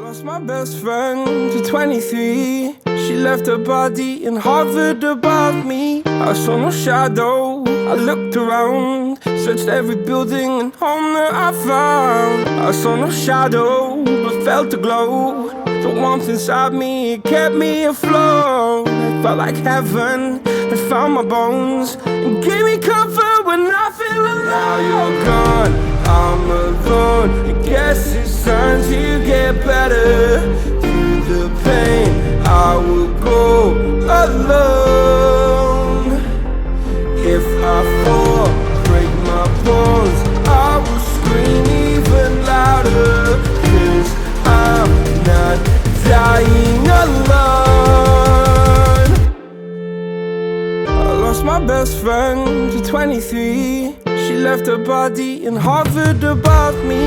lost my best friend to 23. She left her body and hovered above me. I saw no shadow, I looked around, searched every building and home that I found. I saw no shadow, but felt a glow. The warmth inside me, it kept me afloat. It felt like heaven had found my bones and gave me comfort when I feel alone. Now you're gone, I'm alone. I guess it's time to get better. Through the pain, I will go alone. If I fall, break my bones, I will scream even louder. 'Cause I'm not dying alone. I lost my best friend to 23. She left her body and hovered above me.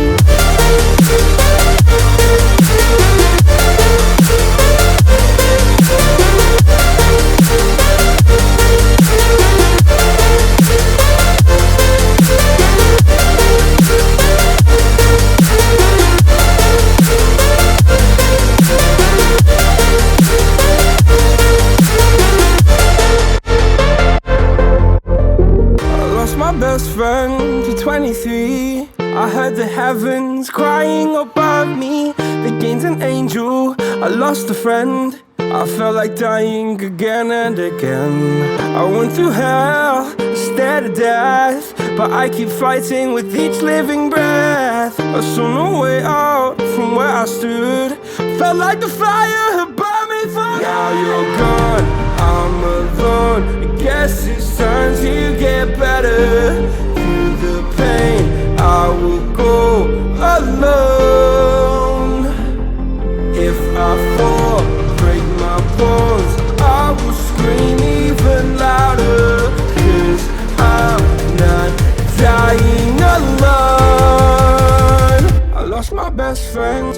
My best friend to 23. I heard the heavens crying above me. They gained an angel, I lost a friend. I felt like dying again and again. I went through hell, stared at death, but I keep fighting with each living breath. I saw no way out from where I stood. Felt like the fire had burned me for good. Now you're gone, I'm alone. I guess it's time to get better. Through the pain, I will go alone. If I fall, break my bones, I will scream even louder. 'Cause I'm not dying alone. I lost my best friend.